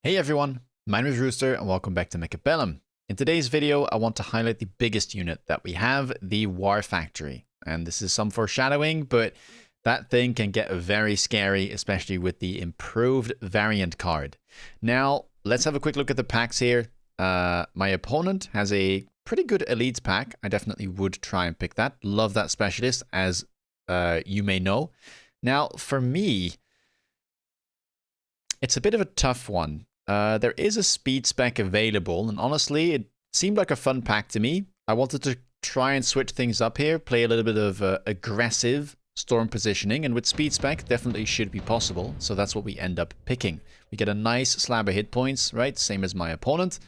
Hey everyone, my name is Rooster and welcome back to Mechabellum. In today's video, I want to highlight the biggest unit that we have, the WARFACTOry. And this is some foreshadowing, but that thing can get very scary, especially with the improved variant card. Now, let's have a quick look at the packs here. My opponent has a pretty good elite pack. I definitely would try and pick that. Love that specialist, as you may know. Now, for me, it's a bit of a tough one. There is a speed spec available, and honestly, it seemed like a fun pack to me. I wanted to try and switch things up here, play a little bit of aggressive storm positioning, and with speed spec, definitely should be possible. So that's what we end up picking. We get a nice slab of hit points, right? Same as my opponent.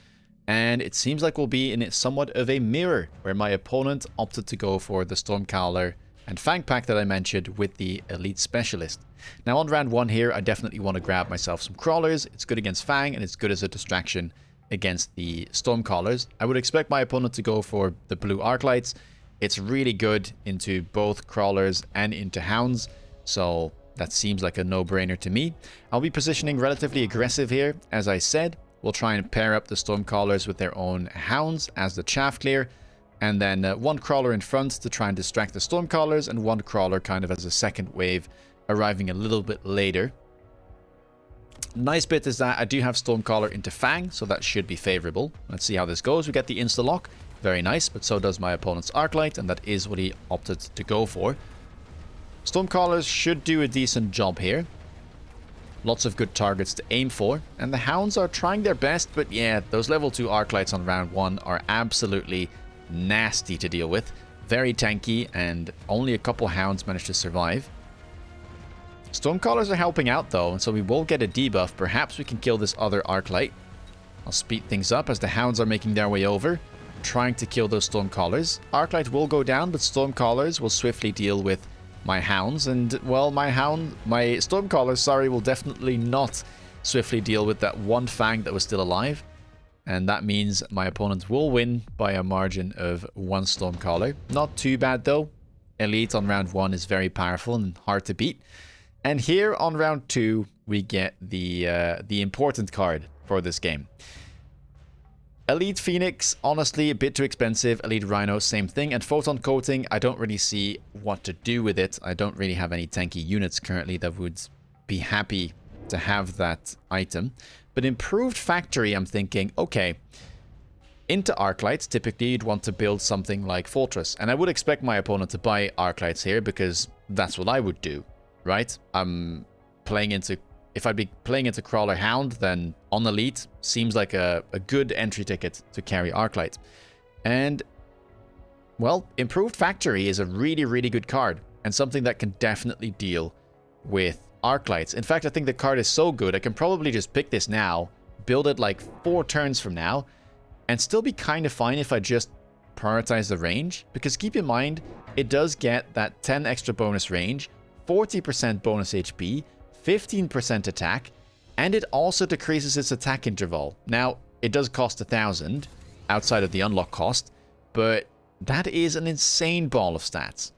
And it seems like we'll be in somewhat of a mirror, where my opponent opted to go for the Stormcaller and Fang pack that I mentioned with the Elite Specialist. Now on round 1 here, I definitely want to grab myself some Crawlers. It's good against Fang, and it's good as a distraction against the Stormcallers. I would expect my opponent to go for the blue Arclights. It's really good into both Crawlers and into Hounds, so that seems like a no-brainer to me. I'll be positioning relatively aggressive here, as I said. We'll try and pair up the Stormcallers with their own Hounds as the chaff clear. And then one Crawler in front to try and distract the Stormcallers, and one Crawler kind of as a second wave, arriving a little bit later. Nice bit is that I do have Stormcaller into Fang, so that should be favorable. Let's see how this goes. We get the insta-lock. Very nice, but so does my opponent's Arclight, and that is what he opted to go for. Stormcallers should do a decent job here. Lots of good targets to aim for, and the Hounds are trying their best, but yeah, those level 2 Arclights on round 1 are absolutely nasty to deal with. Very tanky, and only a couple Hounds managed to survive. Stormcallers are helping out though, and so we will get a debuff. Perhaps we can kill this other Arclight. I'll speed things up as the Hounds are making their way over, trying to kill those Stormcallers. Arclight will go down, but Stormcallers will swiftly deal with my Hounds, and well, my Stormcallers, sorry, will definitely not swiftly deal with that one Fang that was still alive. And that means my opponent will win by a margin of 1 Stormcaller. Not too bad though. Elite on round 1 is very powerful and hard to beat. And here on round 2, we get the important card for this game. Elite Phoenix, honestly, a bit too expensive. Elite Rhino, same thing. And Photon Coating, I don't really see what to do with it. I don't really have any tanky units currently that would be happy to have that item. But Improved Factory, I'm thinking, okay, into Arclights, typically you'd want to build something like Fortress. And I would expect my opponent to buy Arclights here, because that's what I would do, right? If I'd be playing into Crawler Hound, then on Elite seems like a good entry ticket to carry Arclight. And, well, Improved Factory is a really, really good card, and something that can definitely deal with Arclights. In fact, I think the card is so good, I can probably just pick this now, build it like 4 turns from now, and still be kind of fine if I just prioritize the range. Because keep in mind, it does get that 10 extra bonus range, 40% bonus HP, 15% attack, and it also decreases its attack interval. Now, it does cost 1,000 outside of the unlock cost, but that is an insane ball of stats.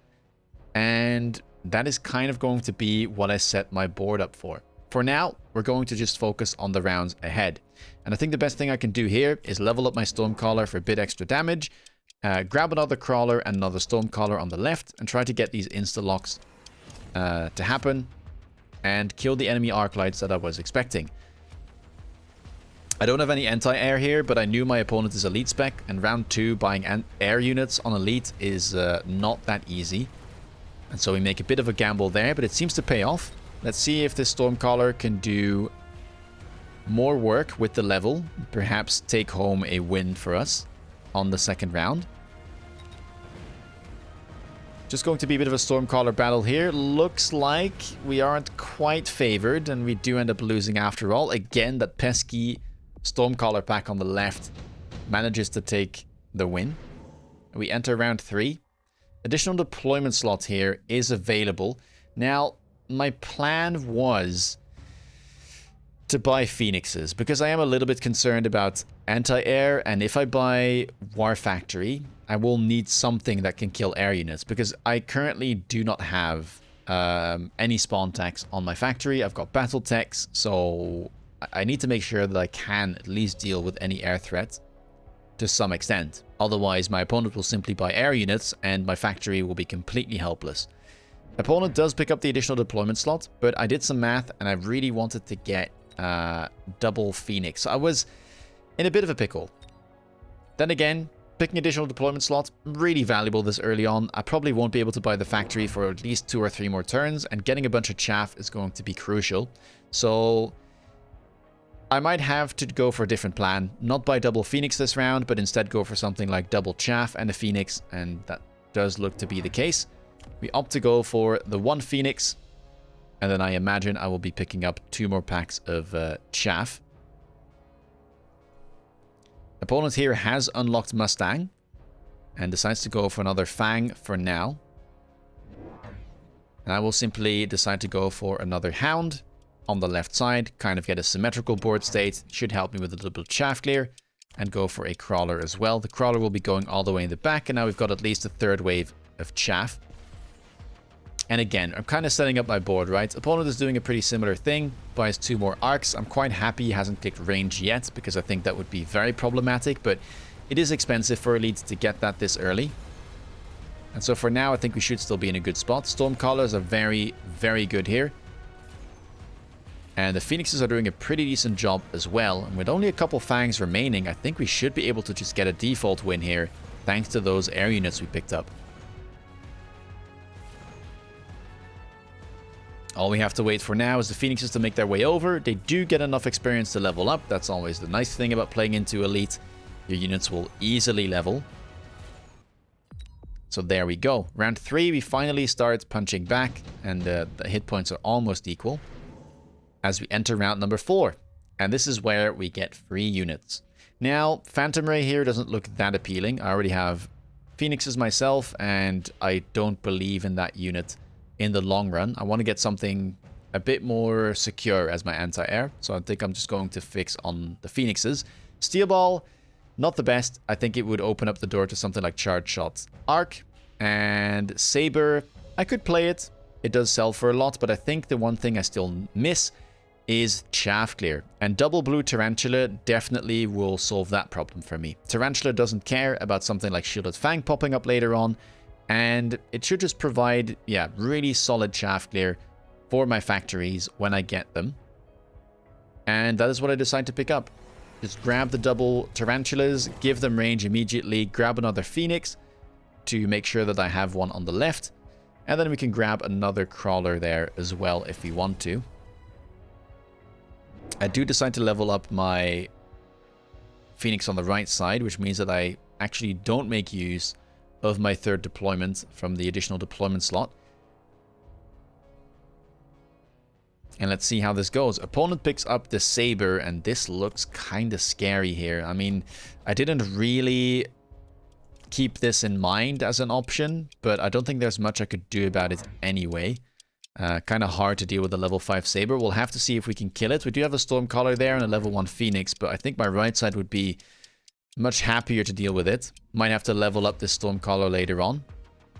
And that is kind of going to be what I set my board up for. For now, we're going to just focus on the rounds ahead. And I think the best thing I can do here is level up my Stormcaller for a bit extra damage, grab another Crawler and another Stormcaller on the left, and try to get these insta-locks to happen, and kill the enemy Arclights that I was expecting. I don't have any anti-air here, but I knew my opponent is Elite spec, and round 2 buying air units on Elite is not that easy. And so we make a bit of a gamble there, but it seems to pay off. Let's see if this Stormcaller can do more work with the level, perhaps take home a win for us on the second round. Just going to be a bit of a Stormcaller battle here. Looks like we aren't quite favored, and we do end up losing after all. Again, that pesky Stormcaller pack on the left manages to take the win. We enter round 3. Additional deployment slot here is available. Now, my plan was to buy Phoenixes, because I am a little bit concerned about anti-air, and if I buy WARFACTOry, I will need something that can kill air units, because I currently do not have any spawn techs on my factory. I've got battle techs, so I need to make sure that I can at least deal with any air threat to some extent. Otherwise, my opponent will simply buy air units and my factory will be completely helpless. Opponent does pick up the additional deployment slot, but I did some math and I really wanted to get double Phoenix. So I was in a bit of a pickle. Then again, picking additional deployment slot, really valuable this early on. I probably won't be able to buy the factory for at least 2 or 3 more turns, and getting a bunch of chaff is going to be crucial. So I might have to go for a different plan. Not buy double Phoenix this round, but instead go for something like double chaff and a Phoenix, and that does look to be the case. We opt to go for the 1 Phoenix, and then I imagine I will be picking up 2 more packs of chaff. Opponent here has unlocked Mustang and decides to go for another Fang for now. And I will simply decide to go for another Hound on the left side, kind of get a symmetrical board state, should help me with a little bit of chaff clear, and go for a Crawler as well. The Crawler will be going all the way in the back, and now we've got at least a 3rd wave of chaff. And again, I'm kind of setting up my board, right? Opponent is doing a pretty similar thing, buys 2 more arcs. I'm quite happy he hasn't clicked range yet, because I think that would be very problematic, but it is expensive for Elite to get that this early. And so for now, I think we should still be in a good spot. Stormcallers are very, very good here. And the Phoenixes are doing a pretty decent job as well. And with only a couple Fangs remaining, I think we should be able to just get a default win here, thanks to those air units we picked up. All we have to wait for now is the Phoenixes to make their way over. They do get enough experience to level up. That's always the nice thing about playing into Elite. Your units will easily level. So there we go. Round 3, we finally start punching back, and the hit points are almost equal as we enter round number 4. And this is where we get free units. Now, Phantom Ray here doesn't look that appealing. I already have Phoenixes myself, and I don't believe in that unit in the long run. I want to get something a bit more secure as my anti-air, so I think I'm just going to fix on the Phoenixes. Steel Ball, not the best. I think it would open up the door to something like Charge Shot. Arc and Saber, I could play it. It does sell for a lot, but I think the one thing I still miss is Chaff Clear. And double blue Tarantula definitely will solve that problem for me. Tarantula doesn't care about something like Shielded Fang popping up later on, and it should just provide, yeah, really solid chaff clear for my factories when I get them. And that is what I decide to pick up. Just grab the double Tarantulas, give them range immediately, grab another Phoenix to make sure that I have one on the left. And then we can grab another Crawler there as well if we want to. I do decide to level up my Phoenix on the right side, which means that I actually don't make use of my 3rd deployment from the additional deployment slot. And let's see how this goes. Opponent picks up the Saber, and this looks kind of scary here. I mean, I didn't really keep this in mind as an option, but I don't think there's much I could do about it anyway. Kind of hard to deal with the level 5 Saber. We'll have to see if we can kill it. We do have a Stormcaller there and a level 1 Phoenix, but I think my right side would be much happier to deal with it. Might have to level up this Stormcaller later on.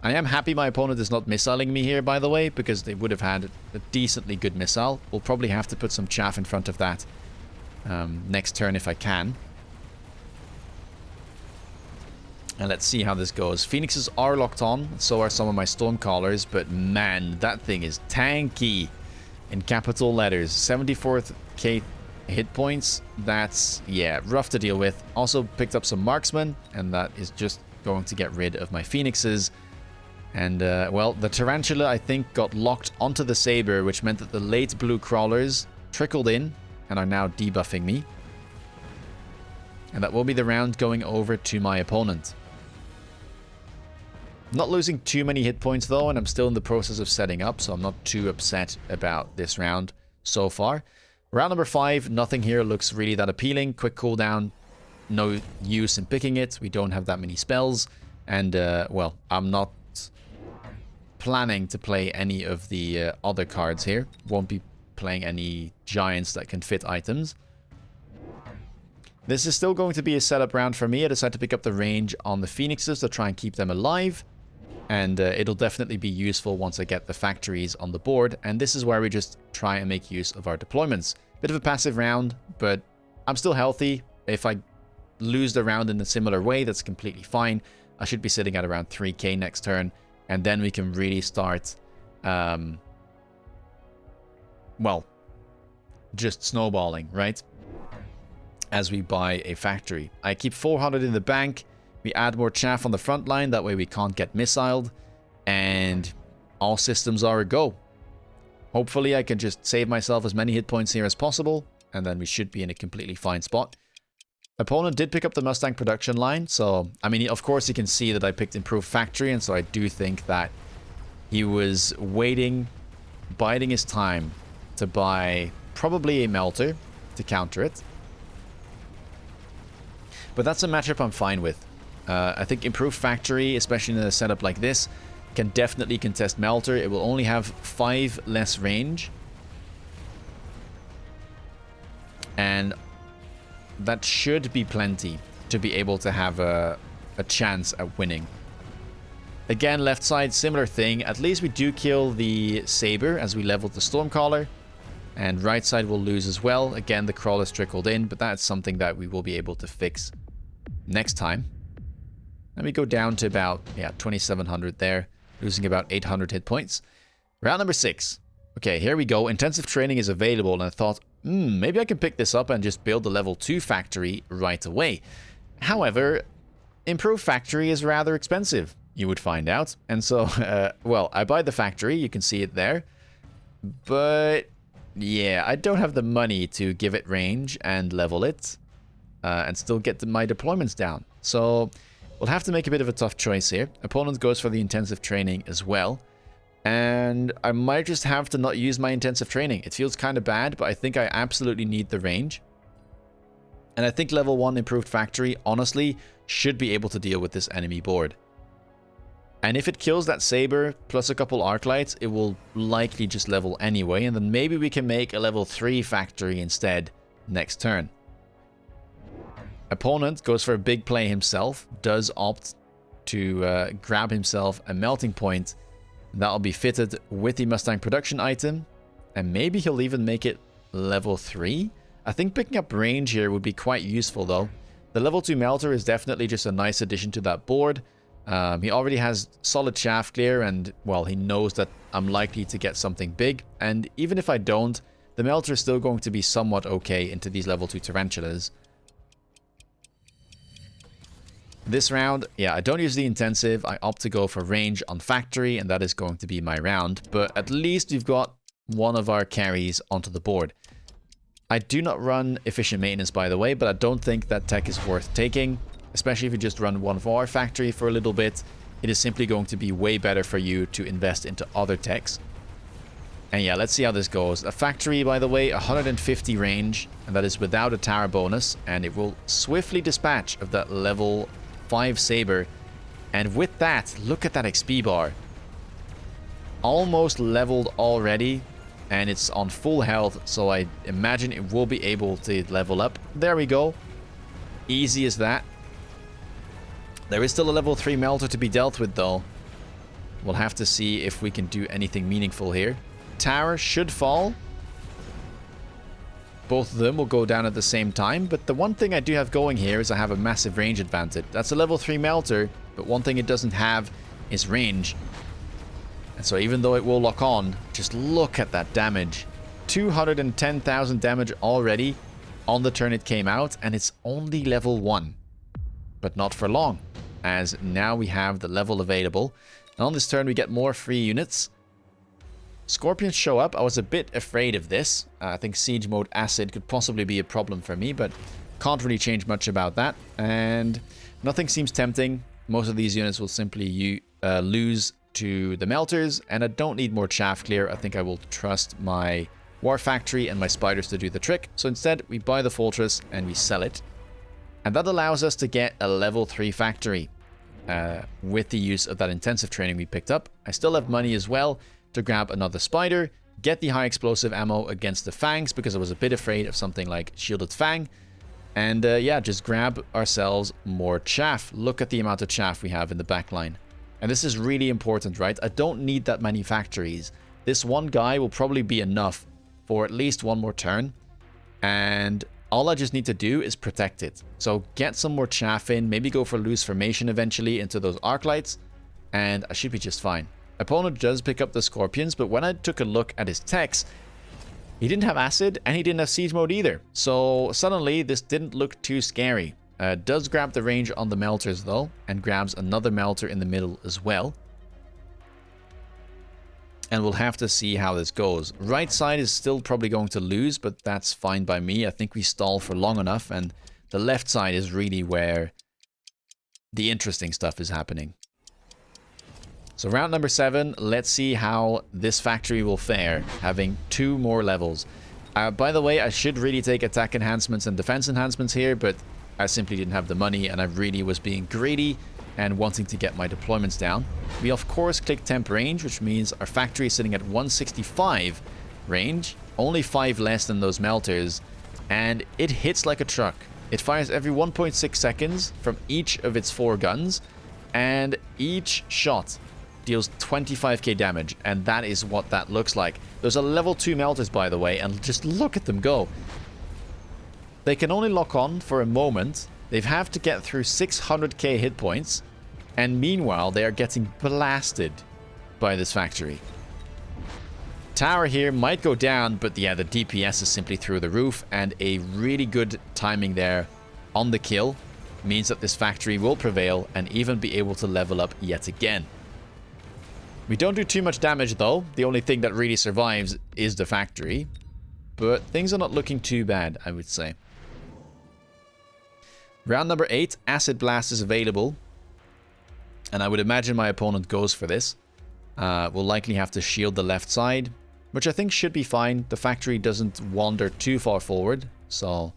I am happy my opponent is not missiling me here, by the way, because they would have had a decently good missile. We'll probably have to put some chaff in front of that next turn if I can. And let's see how this goes. Phoenixes are locked on, so are some of my Stormcallers, but man, that thing is tanky in capital letters. 74k hit points. That's, yeah, rough to deal with. Also picked up some Marksman, and that is just going to get rid of my Phoenixes. And, well, the Tarantula, I think, got locked onto the Saber, which meant that the late blue Crawlers trickled in and are now debuffing me. And that will be the round going over to my opponent. Not losing too many hit points, though, and I'm still in the process of setting up, so I'm not too upset about this round so far. Round number 5, nothing here looks really that appealing. Quick cooldown, no use in picking it. We don't have that many spells. And, well, I'm not planning to play any of the other cards here. Won't be playing any giants that can fit items. This is still going to be a setup round for me. I decided to pick up the range on the Phoenixes to try and keep them alive. And it'll definitely be useful once I get the factories on the board. And this is where we just try and make use of our deployments. Bit of a passive round, but I'm still healthy. If I lose the round in a similar way, that's completely fine. I should be sitting at around 3k next turn, and then we can really start, well, just snowballing, right? As we buy a factory. I keep 400 in the bank. We add more chaff on the front line. That way we can't get missiled. And all systems are a go. Hopefully I can just save myself as many hit points here as possible. And then we should be in a completely fine spot. Opponent did pick up the Mustang production line. So, I mean, of course you can see that I picked Improved Factory. And so I do think that he was waiting, biding his time to buy probably a melter to counter it. But that's a matchup I'm fine with. I think Improved Factory, especially in a setup like this, can definitely contest Melter. It will only have 5 less range. And that should be plenty to be able to have a chance at winning. Again, left side, similar thing. At least we do kill the Saber as we leveled the Stormcaller. And right side will lose as well. Again, the Crawlers trickled in, but that's something that we will be able to fix next time. Let me go down to about, 2,700 there, losing about 800 hit points. Round number 6. Okay, here we go. Intensive training is available, and I thought, maybe I can pick this up and just build the level 2 factory right away. However, Improved Factory is rather expensive, you would find out. And so, well, I buy the factory, you can see it there. But, yeah, I don't have the money to give it range and level it. And still get my deployments down. So we'll have to make a bit of a tough choice here. Opponent goes for the intensive training as well. And I might just have to not use my intensive training. It feels kind of bad, but I think I absolutely need the range. And I think level 1 Improved Factory, honestly, should be able to deal with this enemy board. And if it kills that Saber plus a couple Arc Lights, it will likely just level anyway. And then maybe we can make a level 3 factory instead next turn. Opponent goes for a big play himself, does opt to grab himself a melting point. That'll be fitted with the Mustang production item, and maybe he'll even make it level 3. I think picking up range here would be quite useful though. The level 2 melter is definitely just a nice addition to that board. He already has solid shaft clear, and well, he knows that I'm likely to get something big, and even if I don't, the melter is still going to be somewhat okay into these level 2 tarantulas. This round, I don't use the intensive. I opt to go for range on factory, and that is going to be my round. But at least we've got one of our carries onto the board. I do not run efficient maintenance, by the way, but I don't think that tech is worth taking. Especially if you just run one for our factory for a little bit. It is simply going to be way better for you to invest into other techs. And yeah, let's see how this goes. A factory, by the way, 150 range, and that is without a tower bonus. And it will swiftly dispatch of that level 5 Saber, and with that, look at that XP bar. Almost leveled already, and it's on full health, so I imagine it will be able to level up. There we go. Easy as that. There is still a level 3 melter to be dealt with though. We'll have to see if we can do anything meaningful here. Tower should fall. Both of them will go down at the same time, but the one thing I do have going here is I have a massive range advantage. That's a level 3 melter, but one thing it doesn't have is range. And so even though it will lock on, just look at that damage. 210,000 damage already on the turn it came out, and it's only level 1. But not for long, as now we have the level available. And on this turn we get more free units. Scorpions show up. I was a bit afraid of this. I think Siege Mode Acid could possibly be a problem for me, but can't really change much about that. And nothing seems tempting. Most of these units will simply lose to the melters, and I don't need more chaff clear. I think I will trust my WARFACTORY and my spiders to do the trick. So instead, we buy the fortress and we sell it. And that allows us to get a level 3 factory with the use of that intensive training we picked up. I still have money as well to grab another spider, get the high explosive ammo against the fangs, because I was a bit afraid of something like shielded fang, and yeah, just grab ourselves more chaff. Look at the amount of chaff we have in the back line. And this is really important, right? I don't need that many factories. This one guy will probably be enough for at least one more turn. And all I just need to do is protect it. So get some more chaff in, maybe go for loose formation eventually into those arc lights, and I should be just fine. Opponent does pick up the scorpions, but when I took a look at his techs, he didn't have acid and he didn't have siege mode either. So suddenly this didn't look too scary. Does grab the range on the melters though, and grabs another melter in the middle as well. And we'll have to see how this goes. Right side is still probably going to lose, but that's fine by me. I think we stall for long enough, and the left side is really where the interesting stuff is happening. So round number 7, let's see how this factory will fare, having 2 more levels. By the way, I should really take attack enhancements and defense enhancements here, but I simply didn't have the money, and I really was being greedy and wanting to get my deployments down. We of course click temp range, which means our factory is sitting at 165 range, only 5 less than those melters, and it hits like a truck. It fires every 1.6 seconds from each of its 4 guns, and each shot deals 25k damage, and that is what that looks like. Those are level 2 melters, by the way, and just look at them go. They can only lock on for a moment. They have to get through 600k hit points, and meanwhile they are getting blasted by this factory. Tower here might go down, but yeah, the DPS is simply through the roof, and a really good timing there on the kill means that this factory will prevail and even be able to level up yet again. We don't do too much damage though. The only thing that really survives is the factory, but things are not looking too bad, I would say. Round number 8, Acid Blast is available, and I would imagine my opponent goes for this. We'll likely have to shield the left side, which I think should be fine. The factory doesn't wander too far forward, so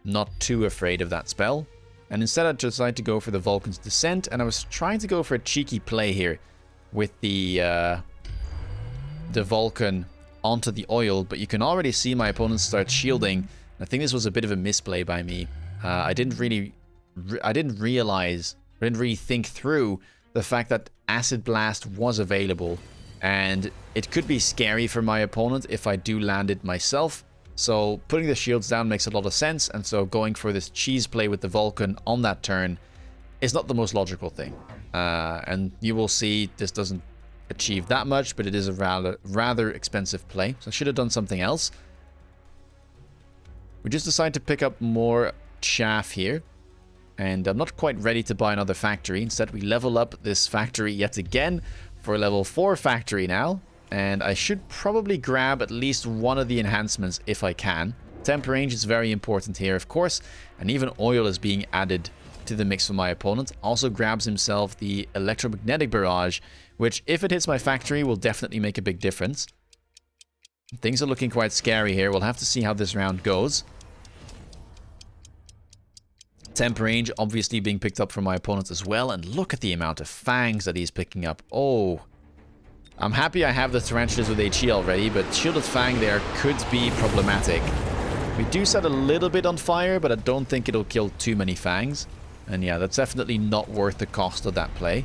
not too afraid of that spell. And instead I decided to go for the Vulcan's Descent, and I was trying to go for a cheeky play here with the Vulcan onto the oil, but you can already see my opponent start shielding. I think this was a bit of a misplay by me. I didn't really think through the fact that Acid Blast was available, and it could be scary for my opponent if I do land it myself. So putting the shields down makes a lot of sense, and so going for this cheese play with the Vulcan on that turn is not the most logical thing. And you will see this doesn't achieve that much, but it is a rather expensive play. So I should have done something else. We just decided to pick up more chaff here, and I'm not quite ready to buy another factory. Instead, we level up this factory yet again for a level 4 factory now, and I should probably grab at least one of the enhancements if I can. Temp range is very important here, of course, and even oil is being added to the mix for my opponent. Also grabs himself the electromagnetic barrage, which if it hits my factory will definitely make a big difference. Things are looking quite scary here. We'll have to see how this round goes. Temp range obviously being picked up from my opponent as well, and look at the amount of fangs that he's picking up. Oh, I'm happy I have the tarantulas with HE already, but shielded fang there could be problematic. We do set a little bit on fire, but I don't think it'll kill too many fangs. And yeah, that's definitely not worth the cost of that play.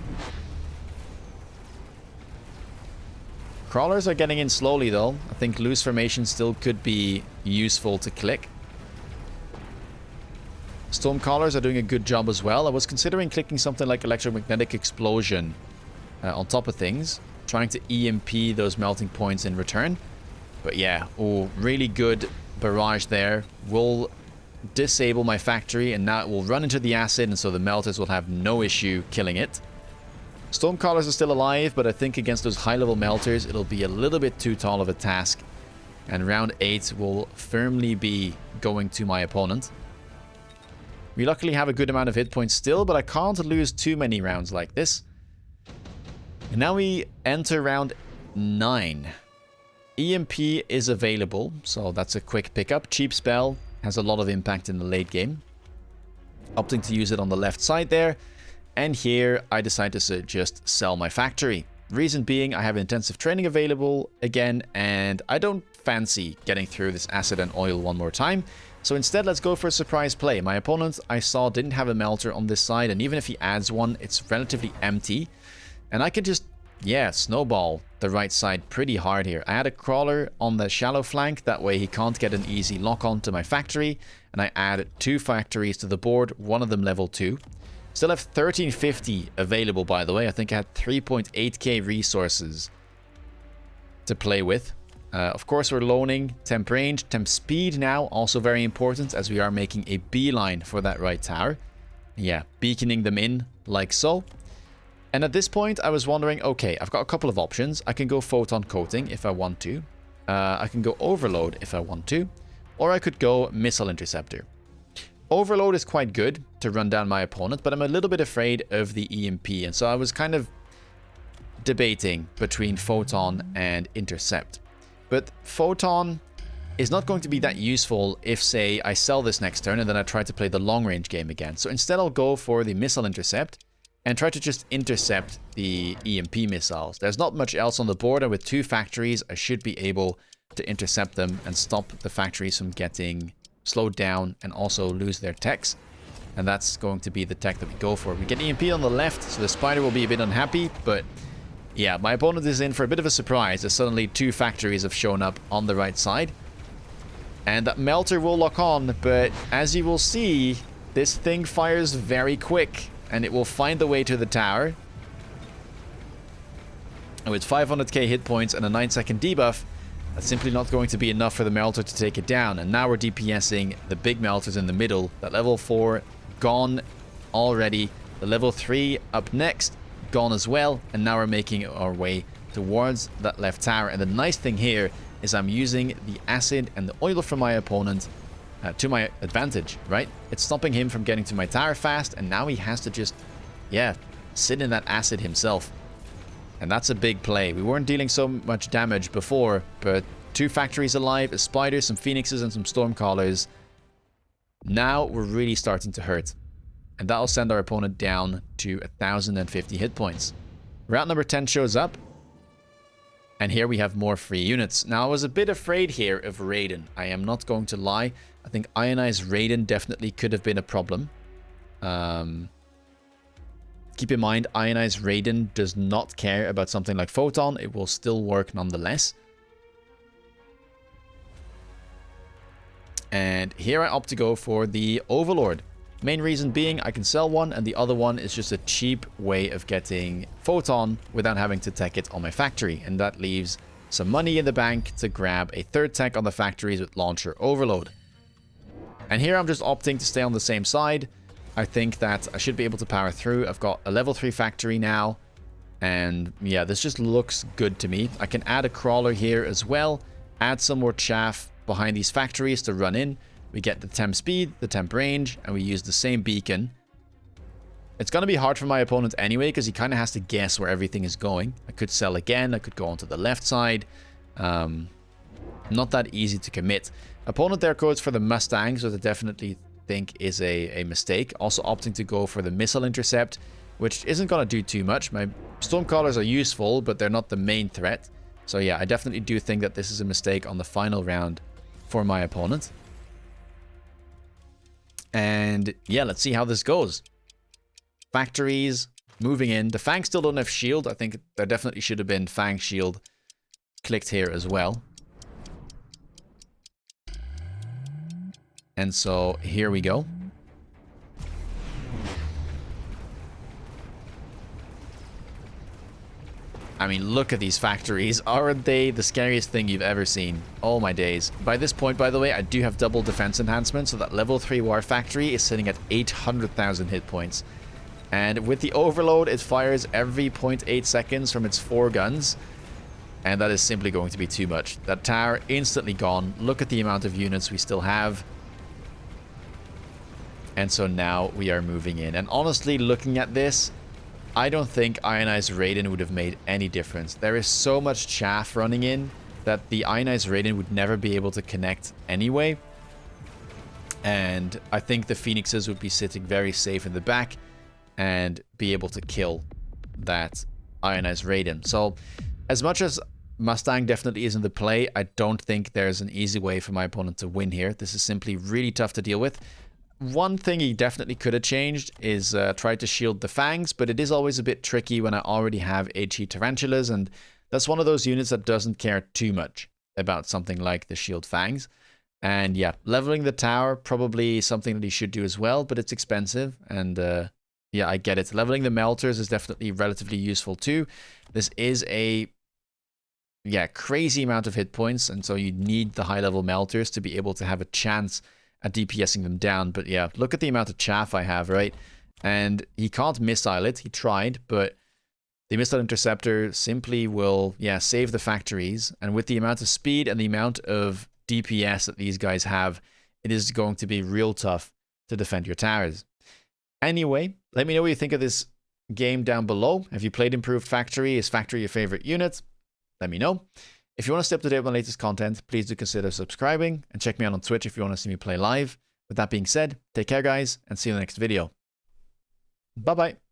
Crawlers are getting in slowly though. I think loose formation still could be useful to click. Stormcallers are doing a good job as well. I was considering clicking something like Electromagnetic Explosion on top of things, trying to EMP those melting points in return. But yeah, oh, really good barrage there. Will disable my factory, and now it will run into the acid, and so the melters will have no issue killing it. Stormcallers are still alive, but I think against those high-level melters, it'll be a little bit too tall of a task. And round 8 will firmly be going to my opponent. We luckily have a good amount of hit points still, but I can't lose too many rounds like this. And now we enter round 9. EMP is available, so that's a quick pickup. Cheap spell, has a lot of impact in the late game. Opting to use it on the left side there. And here I decided to just sell my factory. Reason being, I have intensive training available again, and I don't fancy getting through this acid and oil one more time. So instead, let's go for a surprise play. My opponent, I saw, didn't have a melter on this side, and even if he adds one, it's relatively empty. And I can just yeah, snowball the right side pretty hard here. I had a crawler on the shallow flank, that way he can't get an easy lock on to my factory, and I added 2 factories to the board, one of them level 2. Still have 1350 available, by the way. I think I had 3.8k resources to play with. Of course, we're loaning temp range, temp speed now, also very important, as we are making a beeline for that right tower. Yeah, beaconing them in like so. And at this point, I was wondering, okay, I've got a couple of options. I can go photon coating if I want to. I can go overload if I want to. Or I could go missile interceptor. Overload is quite good to run down my opponent, but I'm a little bit afraid of the EMP. And so I was kind of debating between photon and intercept. But photon is not going to be that useful if, say, I sell this next turn and then I try to play the long range game again. So instead I'll go for the missile intercept and try to just intercept the EMP missiles. There's not much else on the board, and with 2 factories, I should be able to intercept them and stop the factories from getting slowed down and also lose their techs. And that's going to be the tech that we go for. We get EMP on the left, so the spider will be a bit unhappy, but yeah, my opponent is in for a bit of a surprise as suddenly 2 factories have shown up on the right side. And that melter will lock on, but as you will see, this thing fires very quick. And it will find the way to the tower. And with 500k hit points and a 9-second debuff, that's simply not going to be enough for the melter to take it down. And now we're DPSing the big melters in the middle. That level 4 gone already. The level 3 up next, gone as well. And now we're making our way towards that left tower. And the nice thing here is I'm using the acid and the oil from my opponent to my advantage, right? It's stopping him from getting to my tower fast, and now he has to just, yeah, sit in that acid himself. And that's a big play. We weren't dealing so much damage before, but 2 factories alive, a spider, some phoenixes, and some stormcallers. Now we're really starting to hurt. And that'll send our opponent down to 1,050 hit points. Route number 10 shows up. And here we have more free units. Now, I was a bit afraid here of Raiden. I am not going to lie. I think ionized Raiden definitely could have been a problem. Keep in mind, ionized Raiden does not care about something like photon. It will still work nonetheless. And here I opt to go for the Overlord. Main reason being I can sell one, and the other one is just a cheap way of getting photon without having to tech it on my factory. And that leaves some money in the bank to grab a 3rd tech on the factories with launcher overload. And here I'm just opting to stay on the same side. I think that I should be able to power through. I've got a level 3 factory now. And yeah, this just looks good to me. I can add a crawler here as well. Add some more chaff behind these factories to run in. We get the temp speed, the temp range, and we use the same beacon. It's going to be hard for my opponent anyway, because he kind of has to guess where everything is going. I could sell again. I could go onto the left side. Not that easy to commit. Opponent there goes for the Mustangs, which I definitely think is a mistake. Also opting to go for the missile intercept, which isn't going to do too much. My Stormcallers are useful, but they're not the main threat. So yeah, I definitely do think that this is a mistake on the final round for my opponent. And yeah, let's see how this goes. Factories moving in. The Fangs still don't have shield. I think there definitely should have been Fang shield clicked here as well. And so here we go. I mean, look at these factories. Aren't they the scariest thing you've ever seen? Oh my days. By this point, by the way, I do have double defense enhancement, so that level 3 War Factory is sitting at 800,000 hit points. And with the overload, it fires every 0.8 seconds from its 4 guns. And that is simply going to be too much. That tower instantly gone. Look at the amount of units we still have. And so now we are moving in. And honestly, looking at this, I don't think Ionized Raiden would have made any difference. There is so much chaff running in that the Ionized Raiden would never be able to connect anyway. And I think the Phoenixes would be sitting very safe in the back and be able to kill that Ionized Raiden. So as much as Mustang definitely isn't the play, I don't think there's an easy way for my opponent to win here. This is simply really tough to deal with. one thing he definitely could have changed is try to shield the fangs, but it is always a bit tricky when I already have HE tarantulas, and that's one of those units that doesn't care too much about something like the shield fangs. And yeah, leveling the tower, probably something that he should do as well, but it's expensive, and yeah, I get it. Leveling the melters is definitely relatively useful too. This is a crazy amount of hit points, and so you need the high level melters to be able to have a chance at DPSing them down. But yeah, look at the amount of chaff I have, right? And he can't missile it. He tried, but the missile interceptor simply will, save the factories. And with the amount of speed and the amount of DPS that these guys have, it is going to be real tough to defend your towers. Anyway, let me know what you think of this game down below. Have you played Improved Factory? Is Factory your favorite unit? Let me know. If you want to stay up to date with my latest content, please do consider subscribing, and check me out on Twitch if you want to see me play live. With that being said, take care guys, and see you in the next video. Bye bye.